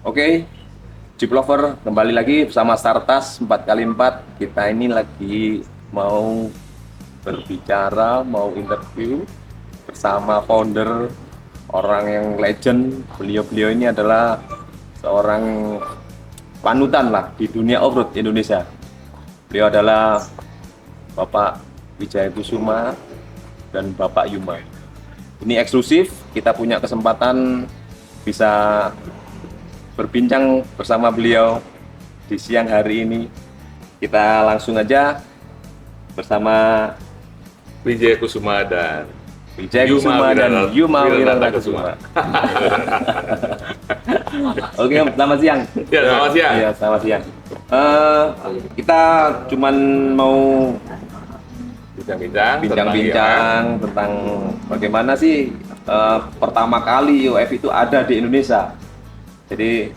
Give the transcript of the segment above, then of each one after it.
Oke, Jeep Lover kembali lagi bersama Startas 4x4. Kita ini lagi mau berbicara, mau interview bersama founder, orang yang legend. Beliau ini adalah seorang panutan lah di dunia off-road Indonesia. Beliau adalah Bapak Wijaya Kusuma dan Bapak Yuma. Ini eksklusif, kita punya kesempatan bisa berbincang bersama beliau di siang hari ini. Kita langsung aja bersama Wijaya Kusuma dan Wijaya Kusuma dan Yuma Wiranata Kusuma. Oke, selamat siang. Ya, selamat siang. Iya, selamat siang. Kita cuman mau bincang-bincang tentang bagaimana sih pertama kali UF itu ada di Indonesia. Jadi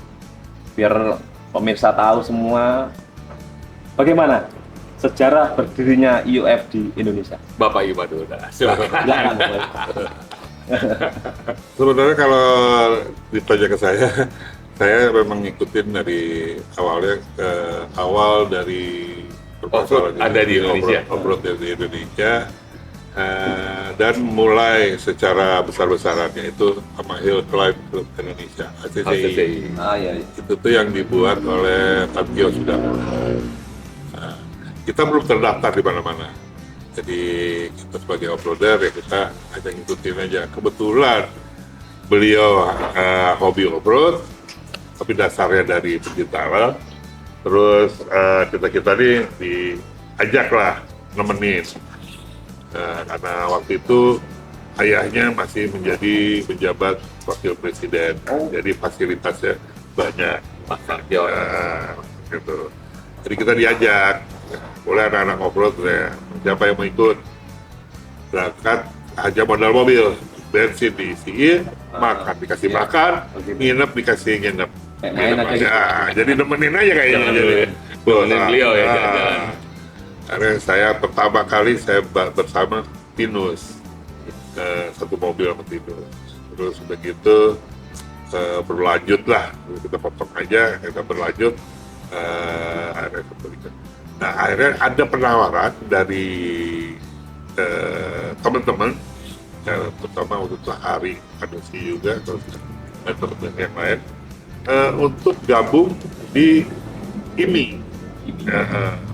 biar pemirsa tahu semua bagaimana sejarah berdirinya IUF di Indonesia. Bapak Yuma dulu, silakan. Silakan. Sebenarnya kalau ditanya ke saya memang ngikutin dari awalnya awal dari Off-road ada di Indonesia. Off-road di Indonesia. Dan mulai secara besar-besarannya itu sama Hill Climb Club Indonesia, ACCI. Iya. Itu tuh yang dibuat oleh Tantio sudah. Kita belum terdaftar di mana-mana. Jadi kita sebagai off-roader ya kita hanya ngikutin aja. Kebetulan beliau hobi off-road, tapi dasarnya dari pencinta alam. Terus kita nih diajak lah nemenin. Karena waktu itu ayahnya masih menjadi pejabat wakil presiden, jadi fasilitasnya banyak, gitu. Jadi kita diajak, boleh anak-anak off-road ya, siapa yang mau ikut berangkat, aja modal mobil, bensin diisiin, makan dikasih makan, nginep dikasih nginep. Jadi nemenin aja kayaknya. Nemenin beliau ya jalan-jalan. Karena saya pertama kali saya bersama Tinus, satu mobil sama Tinus. Terus begitu berlanjut lah, kita potong aja, kita berlanjut. Akhirnya ada penawaran dari teman-teman, terutama waktu itu Hari Anusi juga, terus dan teman-teman yang lain, untuk gabung di IMI.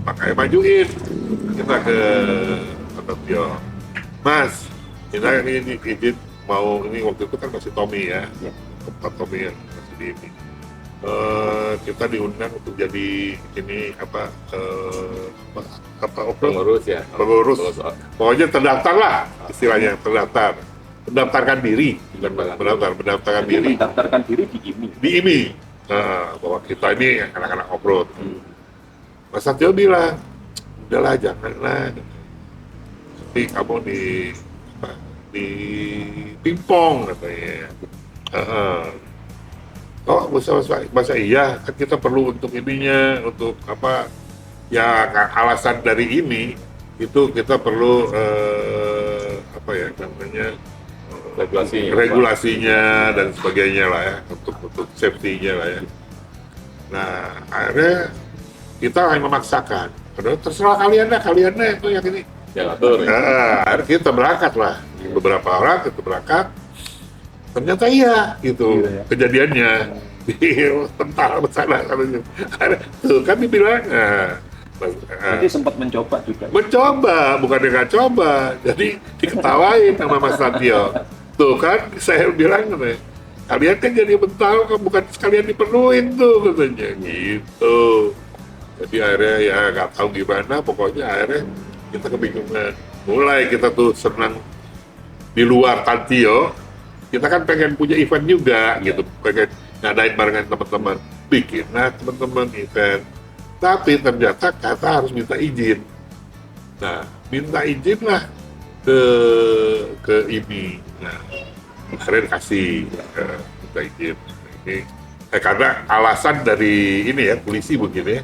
Makanya majuin kita ke Tantio, Mas, kita ini izin mau ini, waktu itu kan masih Tommy ya, tempat Tommy yang masih di ini. Kita diundang untuk jadi ini apa Pengurus ya. Pengurus. Pokoknya terdaftar lah istilahnya, mendaftarkan diri, mendaftarkan diri. Mendaftarkan diri di IMI. Di IMI, bahwa kita ini anak-anak off-road. Mas Satyo bilang, udahlah janganlah, nanti kamu di pingpong katanya. Oh masa iya, kan kita perlu untuk ininya, untuk apa ya, alasan dari ini itu kita perlu apa ya namanya, regulasinya dan sebagainya lah ya, untuk safety-nya lah ya. Nah akhirnya kita hanya memaksakan, terserah kalian itu yang ini. Ya, atur. Akhirnya kita berangkat lah, beberapa orang kita berangkat. Ternyata iya gitu kejadiannya di tentara besar katanya. Tuh kan dibilang. Jadi sempat mencoba juga. Mencoba, bukan dia nggak coba. Jadi diketawain sama Mas Tantio. Tuh kan saya bilang katanya, kalian kan jadi mental, bukan sekalian dipenuhin tuh katanya gitu. Jadi akhirnya ya nggak tahu gimana, pokoknya akhirnya kita kebingungan. Mulai kita tuh senang di luar Tantio, kita kan pengen punya event juga gitu, pengen ngadain barengan teman-teman, bikin teman-teman event. Tapi ternyata kata harus minta izin. Nah, minta izin lah ke IMI. Nah, akhirnya dikasih minta izin. Ini karena alasan dari ini ya, polisi mungkin ya,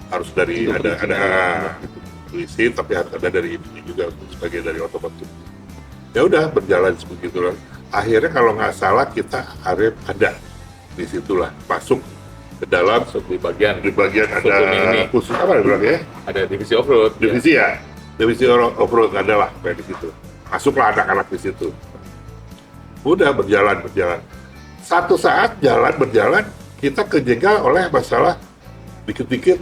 harus dari ada polisi, tapi harus ada dari ini juga sebagai dari otomotif. Ya udah berjalan sebegitu lah. Akhirnya kalau nggak salah kita akhirnya ada disitulah masuk ke dalam. Masuk di bagian Di bagian ada ini. khusus apa bilang ya? Ada divisi off-road. Divisi ya, divisi off-road adalah kayak di situ. Masuklah anak-anak di situ. Udah berjalan. Satu saat berjalan, kita kejegal oleh masalah dikit-dikit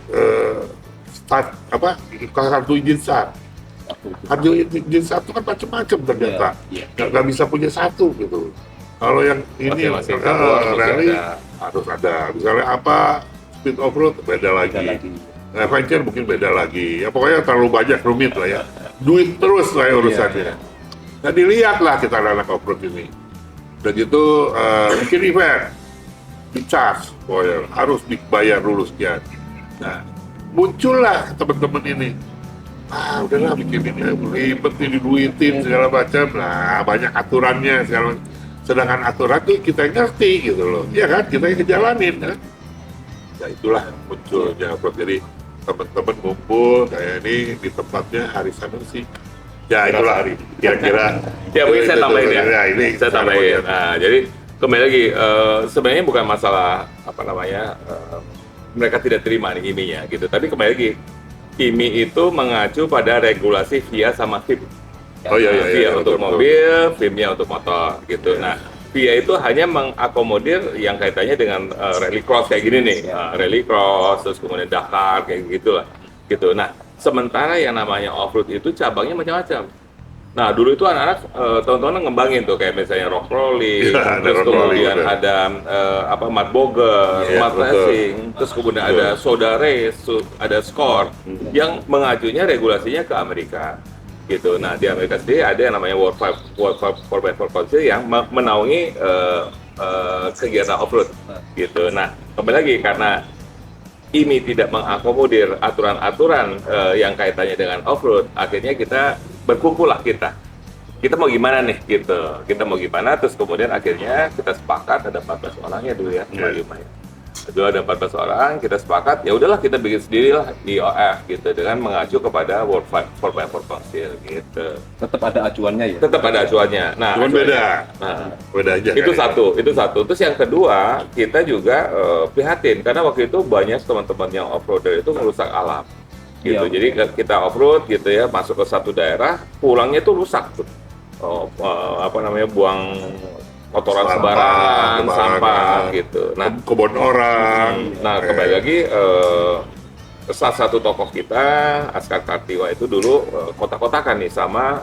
start apa? Kartu izin start. Kartu izin start itu kan macam-macam ternyata. Nggak bisa punya satu gitu. Kalau yang ini Masing-masing rally harus ada. Misalnya apa? Speed off-road beda lagi. Adventure mungkin beda lagi. Ya pokoknya terlalu banyak rumit lah ya. Duit terus lah ya urusannya. Nah dilihatlah kita anak off-road ini. Dan gitu bikin event, di charge, harus dibayar dulu sekian. Nah muncullah teman-teman ini. Udahlah bikin ini ribet nih, diduitin segala macam. Nah banyak aturannya segala macam. Sedangkan aturan tuh kita ngerti gitu loh, ya kan, kita yang ngejalanin kan. Ya itulah munculnya off-road. Jadi teman-teman ngumpul kayak ini di tempatnya hari Sanusi. Ya itulah hari kira-kira. Ya mungkin saya tambahin ya. Ini Saya tambahin. Nah, jadi kembali lagi sebenarnya bukan masalah apa namanya mereka tidak terima nih IMI-nya gitu. Tapi kembali lagi IMI itu mengacu pada regulasi VIA sama FIM. VIA untuk mobil, FIM-nya untuk motor gitu. Nah, VIA itu hanya mengakomodir yang kaitannya dengan rallycross kayak gini nih, rallycross, terus kemudian Dakar kayak gitulah, gitu. Nah, sementara yang namanya off-road itu cabangnya macam-macam. Nah, dulu itu anak-anak tahun-tahun ngembangin tuh kayak misalnya rock rolling, terus kemudian ada mud bogger, mud racing, terus kemudian ada soda race, ada score yang mengacunya regulasinya ke Amerika. Gitu. Nah di Amerika sendiri ada yang namanya World 4x4 Council yang menaungi kegiatan off-road gitu. Nah kembali lagi karena ini tidak mengakomodir aturan-aturan yang kaitannya dengan off-road, akhirnya kita berkumpul lah kita mau gimana nih gitu, kita mau gimana, terus kemudian akhirnya kita sepakat ada 14 orangnya dulu ya, dulu ada 14 orang, kita sepakat, ya udahlah kita bikin sendirilah IOF gitu dengan mengacu kepada World 4x4 Council gitu. Tetap ada acuannya ya? Tetap ada acuannya. Nah, cuman beda. Nah, beda aja. Itu satu. Terus yang kedua, kita juga prihatin karena waktu itu banyak teman-teman yang off-roader itu merusak alam. Gitu. Jadi kita off-road gitu ya, masuk ke satu daerah, pulangnya itu rusak tuh. Buang kotoran sembarangan, sampah gitu. Nah, kebun orang. Nah, kembali lagi salah satu tokoh kita, Askar Kartiwa itu dulu kotak-kotakan nih sama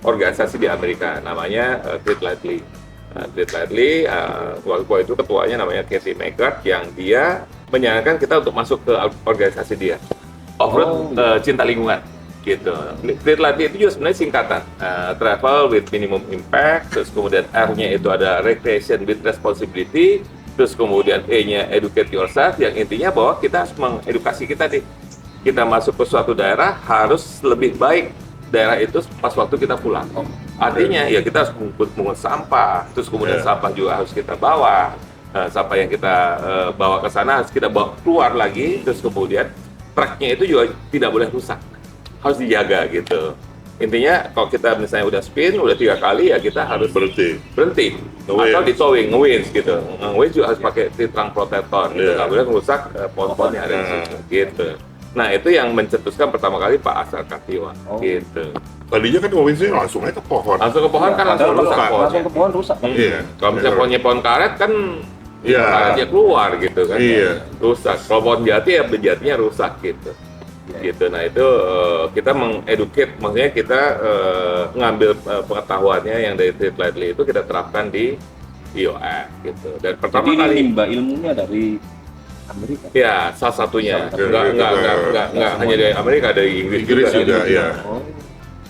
organisasi di Amerika namanya Treat Lightly. Treat Lightly waktu itu ketuanya namanya Kathy Megard yang dia menyarankan kita untuk masuk ke organisasi dia. Off-road cinta lingkungan. Gitu. Treat Lightly itu juga sebenarnya singkatan, travel with minimum impact, terus kemudian R-nya itu ada recreation with responsibility, terus kemudian E-nya educate yourself, yang intinya bahwa kita harus mengedukasi kita nih, kita masuk ke suatu daerah harus lebih baik daerah itu pas waktu kita pulang. Artinya ya kita harus mengut sampah, terus kemudian sampah juga harus kita bawa, sampah yang kita bawa ke sana harus kita bawa keluar lagi, terus kemudian truknya itu juga tidak boleh rusak. Harus dijaga gitu. Intinya kalau kita misalnya udah spin, udah 3 kali ya kita harus berhenti. Atau di towing, nge-winch gitu. Nge-winch juga harus pakai trunk protector gitu. Nggak boleh merusak pohon-pohon yang ada di situ gitu. Nah itu yang mencetuskan pertama kali Pak Askar Kartiwa gitu. Tadinya kan nge-winch langsung aja ke pohon. Langsung ke pohon kan langsung rusak pohonnya. Langsung ke pohon rusak. Iya. Kalau misalnya pohon karet kan karetnya keluar gitu kan. Rusak. Kalau pohon jati ya jatinya rusak gitu. Gitu. Nah itu kita mengeduket, maksudnya kita ngambil pengetahuannya yang dari Treat Lightly itu kita terapkan di IOF gitu. Dan pertama jadi kali limbah ilmunya dari Amerika. Ya, salah satunya. Enggak hanya dari Amerika, dari Inggris juga ya.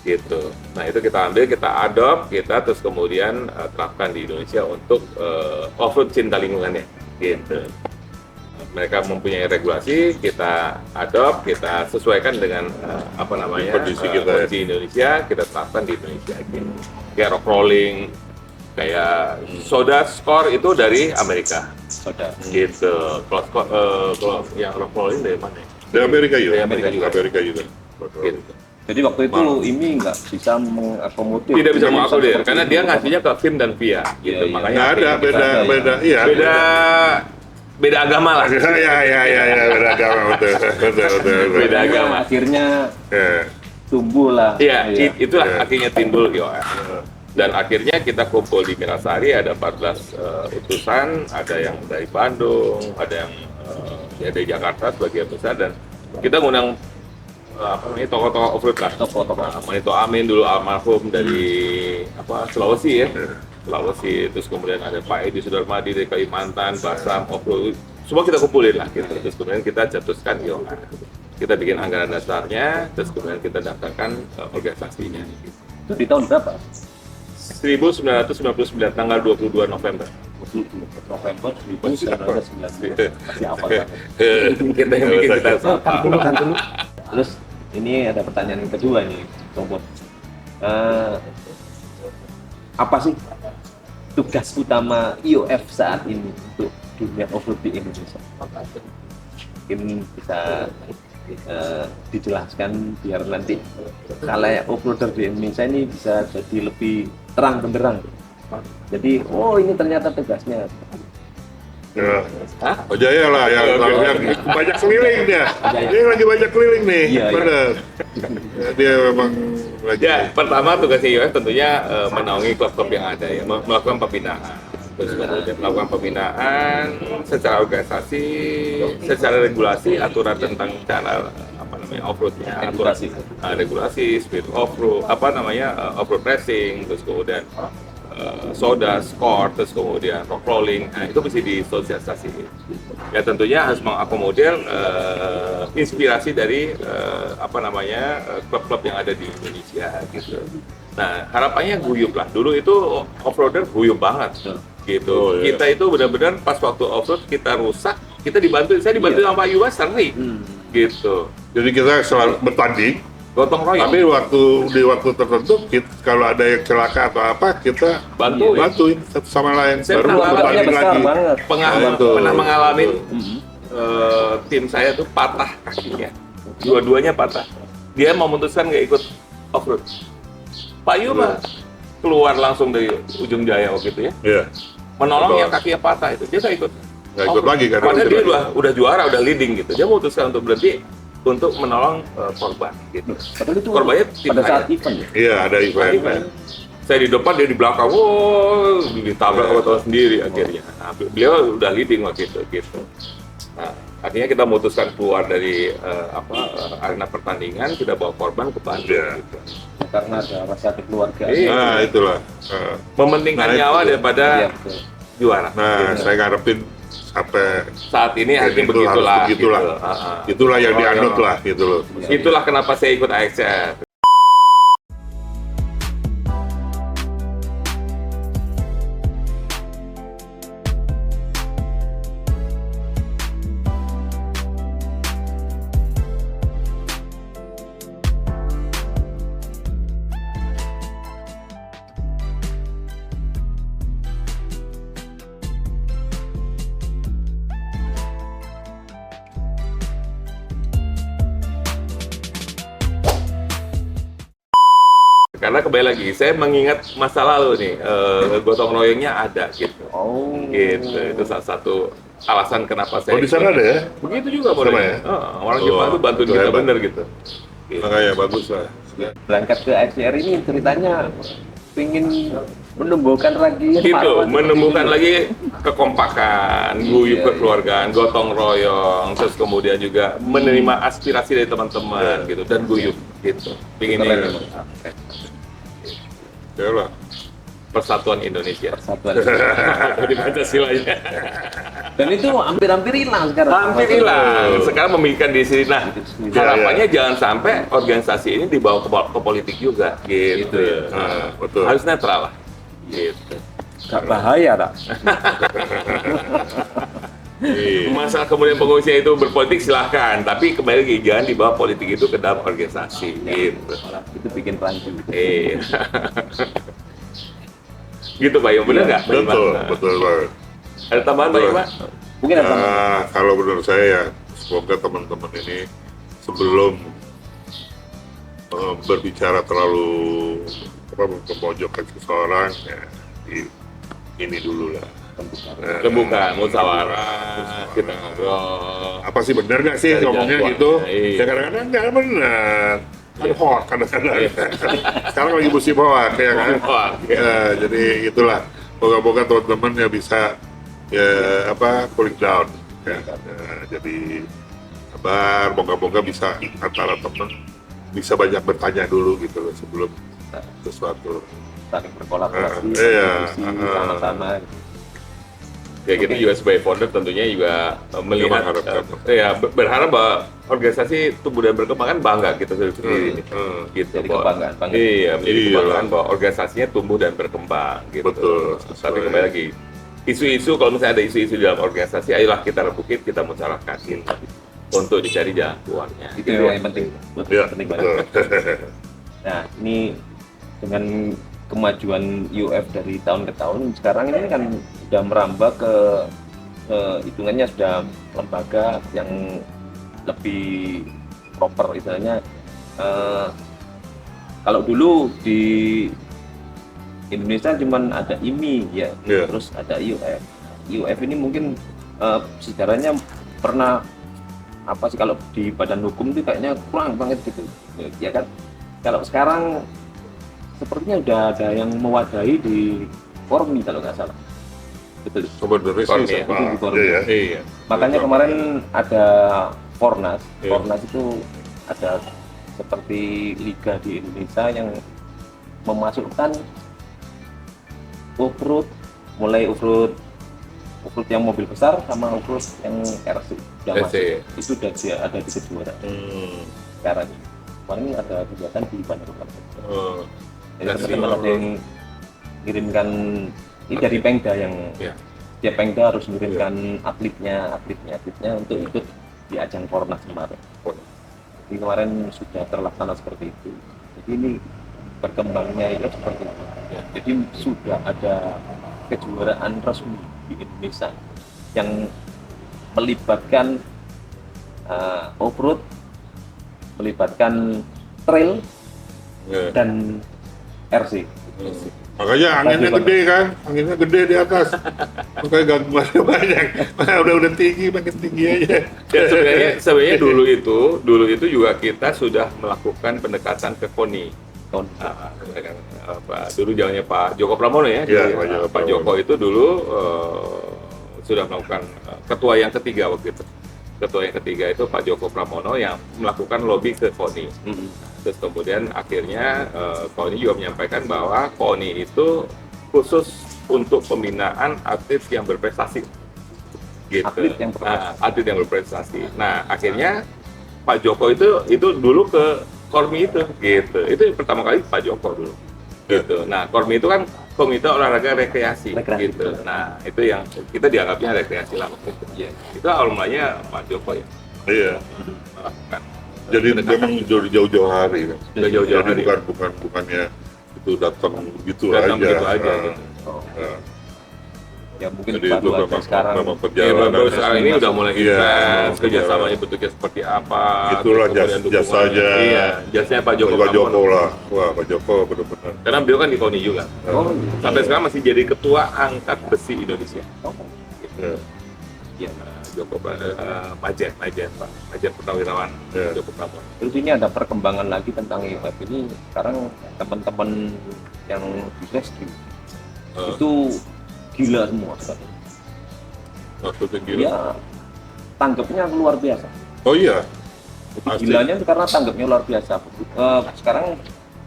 Gitu. Nah itu kita ambil, kita adopt, kita terus kemudian terapkan di Indonesia untuk off-road cinta lingkungannya. Gitu. Mereka mempunyai regulasi, kita adopt, kita sesuaikan dengan kondisi Indonesia, kita terapkan di Indonesia. Gitu. Kayak rock rolling, kayak soda score itu dari Amerika. Soda. Gitu. Kalau yang rock rolling dari mana? Dari Amerika juga. Dari Amerika juga. Amerika juga. Gitu. Jadi waktu itu IMI nggak bisa mengakomodir. Tidak bisa mengakomodir karena dia ngasihnya ke film dan via gitu. Iya. Makanya Nggak ada, beda agama lah. Ya, beda agama, betul. Beda agama. Akhirnya Ya. tumbuh lah. Iya, itulah Iya. akhirnya timbul IOF. Dan akhirnya kita kumpul di Mirasari, ada 14 utusan, ada yang dari Bandung, ada yang ya dari Jakarta sebagian besar, dan kita ngundang tokoh-tokoh off-road lah. Tokoh-tokoh. Manito Amin dulu almarhum dari Sulawesi ya. Sulawesi, terus kemudian ada Pak Edi Sudarmadi dari Kalimantan, Basam, off-road, semua kita kumpulin lah gitu. Terus kemudian kita cetuskan IOF. Kita bikin anggaran dasarnya, terus kemudian kita daftarkan organisasinya. Gitu. Itu di tahun berapa? 1999 tanggal 22 November. November 1999. Masih apa kan? Kita yang bikin kita sapa. Terus ini ada pertanyaan yang kedua nih, Robot. Apa sih tugas utama IOF saat ini untuk dunia off-road di Indonesia? Mungkin bisa dijelaskan biar nanti khalayak off-roader di Indonesia ini bisa jadi lebih terang benderang. Jadi, ini ternyata tugasnya. Ya. Oh Jaya lah yang banyak keliling dia. Dia lagi banyak keliling nih. Iya. Benar. Dia memang lagi. Ya, pertama tugasnya IOF tentunya menaungi klub-klub yang ada ya, melakukan pembinaan. Terus kemudian melakukan pembinaan secara organisasi, secara regulasi, aturan tentang cara off-roadnya, regulasi, speed off-road, off-road racing, terus kemudian soda, skor, terus kemudian rock rolling, itu mesti disosialisasi. Ya tentunya harus mengakomodir inspirasi dari klub-klub yang ada di Indonesia gitu. Nah harapannya guyup lah. Dulu itu off-roader guyup banget gitu. Kita itu benar-benar pas waktu off-road kita rusak, kita dibantu. Saya dibantu sama Pak Yuwas sering gitu. Jadi kita selalu bertanding. Gotong royong. Tapi di waktu tertentu kalau ada yang celaka atau apa kita bantuin satu sama lain. Saya Baru bertanding lagi. Pernah mengalami tim saya tuh patah kakinya, dua-duanya patah. Dia memutuskan nggak ikut off-road. Pak Yu keluar langsung dari ujung Jaya waktu itu ya. Iya. Menolong yang kakinya patah itu, dia nggak ikut. Nggak ikut lagi karena padahal dia udah juara, udah leading gitu. Dia memutuskan untuk berhenti untuk menolong korban gitu. Padahal itu korbannya pada saat event ya? Iya, ada event. Saya di depan, dia di belakang, ditabrak sama teman sendiri akhirnya. Nah, beliau udah leading waktu itu gitu. Nah, akhirnya kita memutuskan keluar dari arena pertandingan, kita bawa korban ke Bandung. Gitu. Karena ada rasa kekeluargaan. Nah, itulah. Mementingkan nyawa daripada juara. Nah, saya ngarepin sampai saat ini akhirnya begitulah. Itulah yang dianut lah gitu loh. Itulah kenapa saya ikut AXR. Karena kembali lagi, saya mengingat masa lalu nih, gotong royongnya ada gitu. Gitu, itu salah satu alasan kenapa saya. Di sana ada ya? Begitu juga modelnya. Orang Jepang tuh bantu kita bener gitu. Makanya bagus lah. Berangkat ke AXR ini ceritanya pengen menumbuhkan lagi menumbuhkan lagi kekompakan, guyup kekeluargaan, gotong royong, terus kemudian juga menerima aspirasi dari teman-teman gitu dan guyup gitu. Pinginnya Ya lah. Persatuan Indonesia. Persatuan Di Pancasilanya. Dan itu hampir-hampir hilang sekarang. Hampir hilang. Sekarang memiliki di sini. Nah, harapannya jangan sampai organisasi ini dibawa ke politik juga, gitu. Betul. Harus netral lah. Gitu. Gak bahaya, tak? Masalah kemudian pengungsian itu berpolitik silahkan, tapi kembali lagi jangan dibawa politik itu ke dalam organisasi. Gitu. Itu bikin rancu. Gitu Pak Yo, benar nggak? Betul banget. Ada tambahan Pak Yo, Pak? Mungkin ada tambahan. Kalau menurut saya ya, semoga teman-teman ini sebelum berbicara terlalu memojokkan seseorang, ya, ini dulu lah. Terbuka, musyawarah, kita ngobrol. Apa sih benar nggak sih Cari ngomongnya jalan gitu? keluarnya, Ya kadang-kadang nggak benar. Kan hoax kadang-kadang. Sekarang lagi musim hoax ya kan. Hoax, ya. Ya, jadi itulah. Moga-moga teman-teman ya bisa ya cooling down. Ya. Jadi sabar. Moga-moga bisa antara teman bisa banyak bertanya dulu gitu loh sebelum sesuatu. Saling berkolaborasi, Iya. diskusi sama-sama. Ya kita juga sebagai founder tentunya juga melihat, berharap bahwa organisasi tumbuh dan berkembang kan bangga kita sendiri. Gitu, Jadi bahwa- kebanggaan banget. Iya, menjadi Iya. kebanggaan bahwa organisasinya tumbuh dan berkembang. Gitu. Betul. Tapi kembali lagi, isu-isu kalau misalnya ada isu-isu di dalam organisasi, ayolah kita rebukit, kita musyawarahkan untuk dicari jalan keluarnya. Itu yang penting. Betul, Ya, penting banget. betul. Nah, ini dengan kemajuan UF dari tahun ke tahun, sekarang ini kan sudah merambah ke hitungannya sudah lembaga yang lebih proper, istilahnya. Kalau dulu di Indonesia cuman ada IMI ya, Iya. terus ada UF. UF ini mungkin sejarahnya pernah apa sih, kalau di badan hukum itu kayaknya kurang banget gitu, ya kan? Kalau sekarang sepertinya udah ada yang mewadahi di Kormi kalau nggak salah. Betul. Sebenarnya Kormi, sih ya. sama Itu di Kormi. aja ya. Iya. Makanya kemarin ada Fornas. Iya. Fornas itu ada seperti liga di Indonesia yang memasukkan off-road, mulai off-road yang mobil besar sama off-road yang RC udah RC. masuk. Itu udah ada di kejuaraan sekarang. Kemarin ada kegiatan di Bandar Lampung. Jadi Dan teman-teman ada yang ngirimkan, ini dari Pengda yang Iya. setiap Pengda harus ngirimkan atletnya untuk ikut di ajang Fornas kemarin. Jadi kemarin sudah terlaksana seperti itu. Jadi ini berkembangnya itu seperti itu. Jadi sudah ada kejuaraan resmi di Indonesia yang melibatkan off-road, melibatkan trail Iya. dan RC. Makanya anginnya gede kan, anginnya gede di atas. Makanya gangguannya banyak. Udah tinggi, makin tinggi aja. Ya, sebenarnya dulu itu juga kita sudah melakukan pendekatan ke KONI. Dulu zamannya Pak Joko Pramono ya. Iya, Jadi, Pak Joko Pak Joko itu dulu sudah melakukan ketua yang ketiga waktu itu. Ketua yang ketiga itu Pak Joko Pramono yang melakukan lobby ke KONI. Terus kemudian akhirnya KONI juga menyampaikan bahwa KONI itu khusus untuk pembinaan atlet yang berprestasi. Gitu. Atlet yang berprestasi. Nah, akhirnya Pak Joko itu dulu ke Kormi itu, gitu. Itu pertama kali Pak Joko dulu. Gitu. Nah, Kormi itu kan Komite Olahraga Rekreasi, gitu. Nah, itu yang kita dianggapnya rekreasi lah. Gitu. Itu awal mulanya Pak Joko ya. Iya. Melakukan. Jadi memang jauh-jauh hari kan. Udah jauh-jauh Jadi hari. bukannya itu datang gitu Datang aja. begitu aja, Nah, gitu. nah. Ya mungkin Jadi itu baru ada sekarang. memang Ya, perjalanan. baru sekarang ini udah mulai Iya, intens, kerjasamanya bentuknya seperti apa. Itulah terus kemudian dukungannya. jasanya. Iya, jasanya Pak Joko. Pak Joko Pramono. lah. Wah, Pak Joko benar-benar. Karena beliau kan di KONI juga. Oh, Sampai sekarang masih jadi ketua angkat besi Indonesia. Ya. iya. Joko Majen Purnawirawan Iya. Joko Pramono. Terus ini ada perkembangan lagi tentang UF ini. Sekarang teman-teman yang di rescue itu gila semua sekarang. Maksudnya gila. Dia tanggapnya luar biasa. Oh iya. Jadi Pasti. gilanya itu karena tanggapnya luar biasa. Sekarang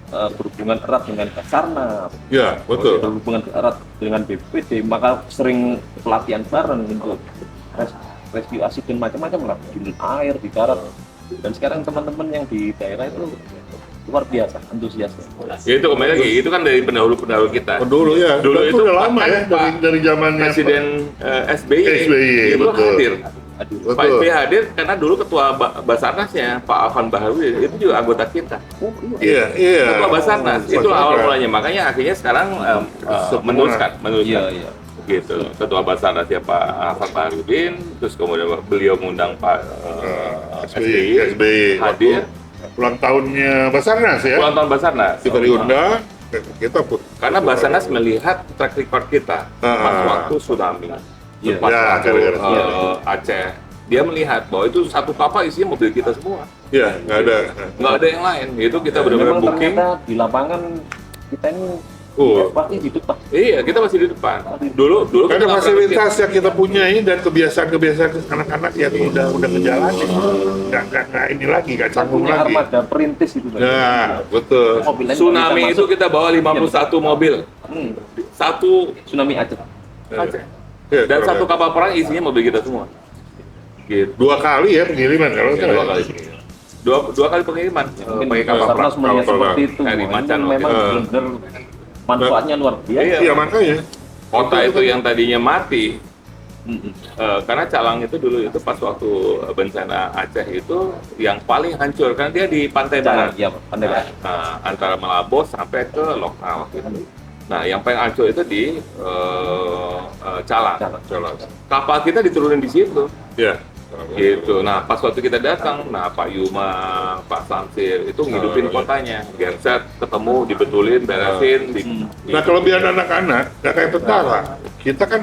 berhubungan erat dengan Basarnas, Ya, betul. berhubungan erat dengan BPD, maka sering pelatihan bareng untuk rescue asiden macam-macam lah, di air, di darat. Dan sekarang teman-teman yang di daerah itu luar biasa antusiasnya. Ya itu kembali lagi, itu kan dari pendahulu-pendahulu kita. Oh, dulu ya. Dulu itu udah lama bahkan ya dari zamannya Presiden SBY itu betul. hadir. Aduh, Pak SBY hadir karena dulu ketua Basarnasnya Pak Afan Baharudin itu juga anggota kita. Iya, iya. Ketua Basarnas itu awal mulanya, makanya akhirnya sekarang meneruskan iya, iya. gitu. Ketua Basarnasnya Pak Afan Baharudin, terus kemudian beliau mengundang Pak SBY SBY hadir. ulang tahunnya Basarnas ya. Ulang tahun Basarnas. Kita diundang, kita pun. Karena Basarnas melihat track record kita pas waktu tsunami, Iya. pas Ya, waktu gara-gara Aceh. Dia melihat bahwa itu satu kapal isinya mobil kita semua, Ya, nggak ada. nggak ada yang lain. Itu kita benar-benar Memang booking. ternyata di lapangan kita ini pasti hidup Pak. Iya, kita masih di depan. Dulu Karena kita fasilitas yang kita punyai dan kebiasaan-kebiasaan anak-anak yang udah ngejalanin, nggak ini lagi, nggak canggung Punya lagi. armada perintis itu. Nah, betul. Mobil lain tsunami bisa itu masuk. kita bawa 51 mobil, satu Tsunami Aceh. Aceh. Ya, Dan kurang satu lebih. kapal perang isinya mobil kita semua. Gitu. 2 kali ya pengiriman kalau nggak Dua salah. kali. Dua kali pengiriman Mungkin pakai kapal perang. Basarnas melihat kapal seperti perang. itu. Dari Ini Macan memang waktu itu. benar-benar manfaatnya luar biasa. Iya. Iya makanya. Kota itu yang tadinya mati, Mm-mm. karena Calang itu dulu itu pas waktu bencana Aceh itu yang paling hancur karena dia di pantai Jangan, barat. ya pandai Pak. Antara Malabo sampai ke lokal gitu. Nah, yang paling hancur itu di Calang. Calang. Kapal kita diturunin di situ. Ya. Gitu. Nah, pas waktu kita datang, nah Pak Yuma, Pak Samsir itu ngidupin kotanya. Genset, ketemu, dibetulin, beresin. Nah kelebihan anak-anak nggak kayak tentara. Kita kan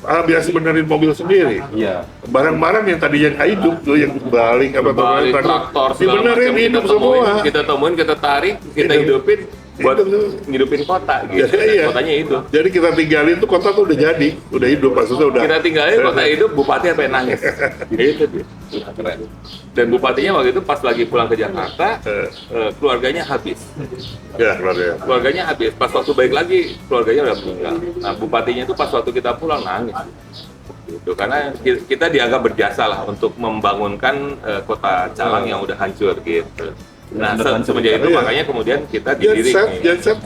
biasa benerin mobil sendiri. Iya. Barang-barang yang tadinya nggak hidup tuh, yang balik apa Balik traktor segala dibenerin macam hidup kita temuin, semua. kita temuin, kita tarik, kita hidupin buat Hidup. ngidupin kota gitu. Iya. Kotanya itu. Jadi kita tinggalin tuh kota tuh udah jadi, udah hidup maksudnya udah. Kita tinggalin kota hidup, bupati sampai nangis. Gitu dia. Keren. Dan bupatinya waktu itu pas lagi pulang ke Jakarta, keluarganya habis. Ya keluarga. Keluarganya habis. Pas waktu balik lagi, keluarganya udah meninggal. Nah, bupatinya itu pas waktu kita pulang nangis. Gitu. Karena kita dianggap berjasa lah untuk membangunkan kota Calang yang udah hancur gitu. Nah, semenjak itu Iya. makanya kemudian kita didirikin. Genset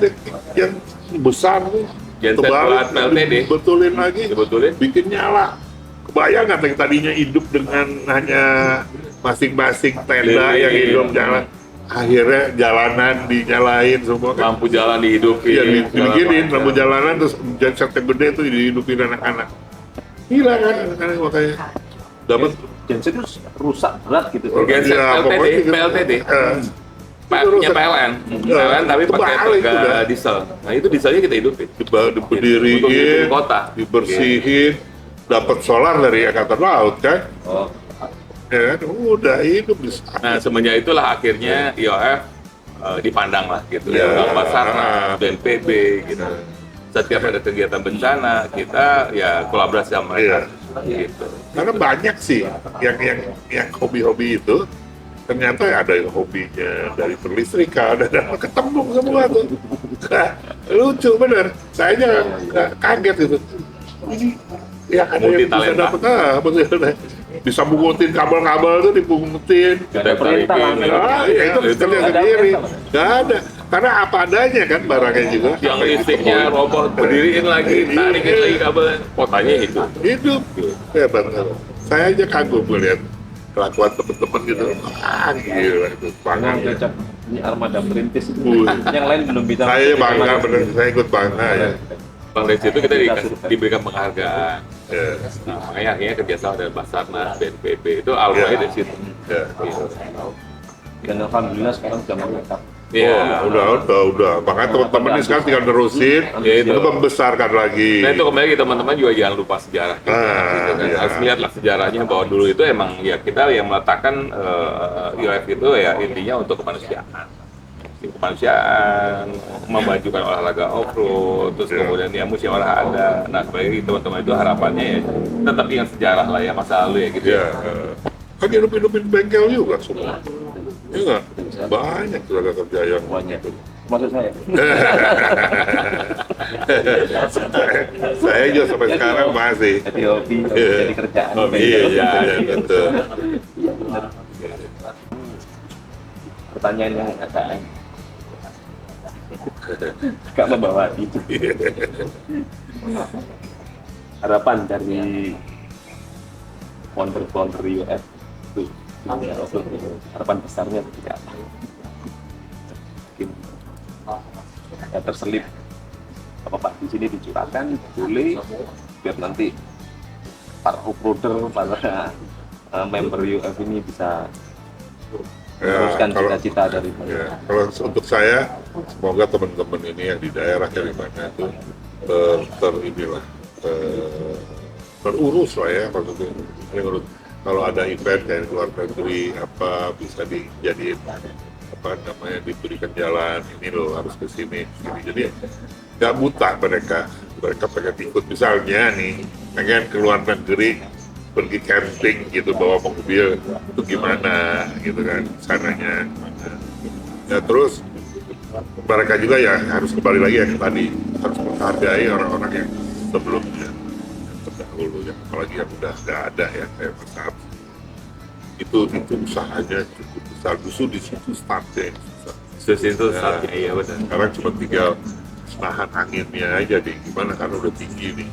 yang besar tuh. Genset tebal, buat PLTD. Betulin lagi, Sebetulnya bikin nyala. Kebayang nggak yang tadinya hidup dengan hanya masing-masing tenda yang hidup jalan. Akhirnya jalanan dinyalain semua kan. lampu jalan dihidupin. Iya, segala diginin macam. lampu jalanan terus genset yang gede tuh dihidupin anak-anak. Gila kan anak-anak makanya. Dapat Genset itu rusak berat gitu. Genset Ya, PLTD, pokoknya gitu. PLTD. Itu Nya rusak. PLN, PLN tapi pakai Kebalik tenaga udah. diesel. Nah itu dieselnya kita hidupin. Untuk diberdiriin, hidupin kota. dibersihin, dapat solar dari angkatan laut kan, Oh. ya kan, udah hidup di sana. Nah semenjak itulah akhirnya IOF dipandang lah gitu Ya. ya, Basarnas, BNPB gitu. Setiap ada kegiatan bencana kita ya kolaborasi sama mereka. Gitu. Karena banyak sih yang hobi-hobi itu ternyata ada yang hobinya dari perlistrikan, ada ketemu semua tuh. Nah, lucu bener, saya aja kaget gitu. Ini ya ada yang bisa Multi-talenta. dapat disambungin kabel-kabel tuh dipungutin. Gak ada perintah Tarikin. langsung. Ah, ya itu Itu kerja ada sendiri. perintah. Nggak ada. Karena apa adanya kan barangnya juga. Yang listriknya robot berdiriin lagi, tarikin lagi kabel, kotanya itu. Hidup. Hebat. Saya aja kagum melihat kelakuan teman-teman gitu. Ah, gila itu. Bangga. Memang cocok. Ini armada perintis itu. Wih. Yang lain belum bisa. Saya bangga bener, saya ikut bangga ya. Bang dari situ kita diberikan penghargaan. Ya. Nah, makanya akhirnya kerjasama dengan Basarnas, BNPB itu awalnya Ya. dari situ. Ya. Gitu. Dan alhamdulillah sekarang sudah mengangkat. Iya. Udah. Makanya teman-teman ini sekarang tinggal nerusin, Ya, itu. itu membesarkan lagi. Nah itu kembali lagi teman-teman juga jangan lupa sejarah kita, gitu kan. Iya. Harus lihatlah sejarahnya bahwa dulu itu emang ya kita yang meletakkan IOF itu ya intinya untuk kemanusiaan, memajukan olahraga off-road, terus Iya. kemudian ya musyawarah ada. Nah sebagai teman-teman itu harapannya ya tetap ingat sejarah lah ya masa lalu ya gitu. Ya. Kan hidup-hidupin bengkel juga semua. Ya nggak? Banyak tenaga kerja yang Banyak. Maksud saya. saya juga sampai sekarang masih. Jadi hobi, Iya. jadi kerjaan. Oh, iya, betul. Pertanyaan yang agak membawa itu. Harapan dari founder UF itu harapan besarnya seperti apa? Mungkin ya terselip apa Pak di sini dicurahkan boleh biar nanti para operator, para member UF ini bisa meneruskan kalau- cita-cita dari Ya, kalau untuk saya, semoga teman-teman ini yang di daerah dari mana itu inilah terurus lah ya, maksudnya terurus. Kalau ada event kayak di luar negeri apa bisa dijadiin apa namanya, diberikan jalan, ini loh harus ke sini. Jadi nggak buta mereka pengen ikut, misalnya nih pengen ke luar negeri pergi camping gitu bawa mobil, itu gimana gitu kan sananya. Ya terus mereka juga ya harus kembali lagi ya ke tadi, harus menghargai orang-orang yang sebelumnya, yang terdahulu, yang apalagi yang udah nggak ada ya kayak Mas Abs. Itu usahanya cukup besar, justru di situ startnya yang susah. Terus itu Ya. saatnya, iya benar. Sekarang cuma tinggal nahan anginnya aja nih, gimana karena udah tinggi nih.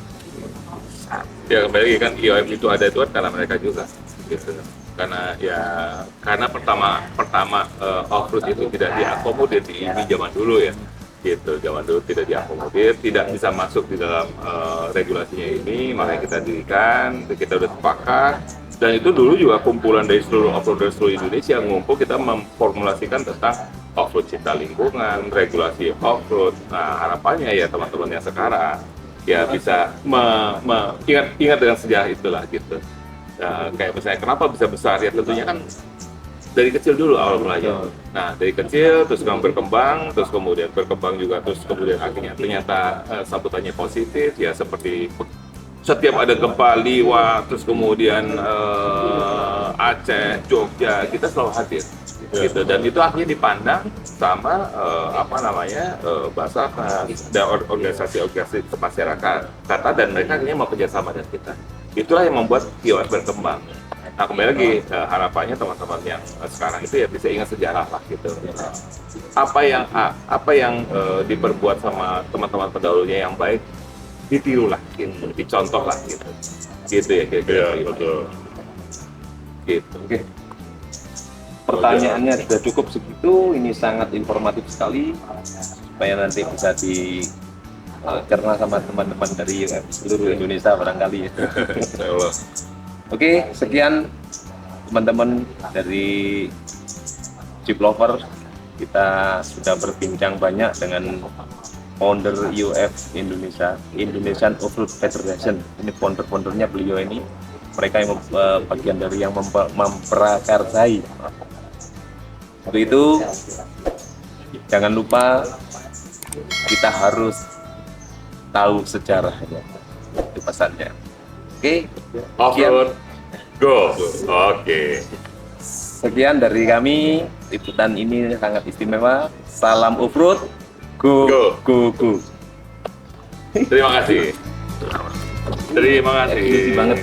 Ya kembali lagi kan IOF itu ada itu kan karena mereka juga gitu. Karena pertama off-road itu tidak diakomodir di ini zaman dulu ya. Gitu, zaman dulu tidak diakomodir, tidak bisa masuk di dalam regulasinya ini, makanya kita dirikan, kita udah sepakat. Dan itu dulu juga kumpulan dari seluruh off-roader seluruh Indonesia ngumpul, kita memformulasikan tentang off-road cipta lingkungan, regulasi off-road. Nah harapannya ya teman-teman yang sekarang ya bisa ingat dengan sejarah itulah gitu. Kayak misalnya kenapa bisa besar ya, tentunya kan dari kecil dulu awal mulanya. Nah dari kecil terus berkembang, terus kemudian berkembang juga, terus kemudian akhirnya ternyata sambutannya positif ya, seperti setiap ada gempa Liwa, terus kemudian Aceh, Jogja, kita selalu hadir gitu, dan itu akhirnya dipandang sama Basarnas dan organisasi masyarakat kata, dan mereka akhirnya mau kerjasama dengan kita. Itulah yang membuat IOF berkembang. Nah kembali lagi harapannya teman-teman yang sekarang itu ya bisa ingat sejarah lah gitu. Apa yang diperbuat sama teman-teman pendahulunya yang baik, ditirulah gitu, dicontoh lah gitu. Gitu ya kira-kira. Ya betul. Gitu. Oke. Pertanyaannya sudah cukup segitu, ini sangat informatif sekali supaya nanti bisa dicerna sama teman-teman dari seluruh Indonesia barangkali ya. Insya Allah. Oke, sekian teman-teman dari Jeep Lover. Kita sudah berbincang banyak dengan founder IOF Indonesia, Indonesian Off-Road Federation. Ini founder-foundernya beliau ini. Mereka yang bagian dari yang memprakarsai. Untuk itu, jangan lupa kita harus tahu sejarahnya. Itu pesannya. Oke, Off-road, go. Oke. sekian dari kami. Liputan ini sangat istimewa. Salam off-road, go, Go. go, go. Terima kasih. Terima kasih. Eksklusif banget.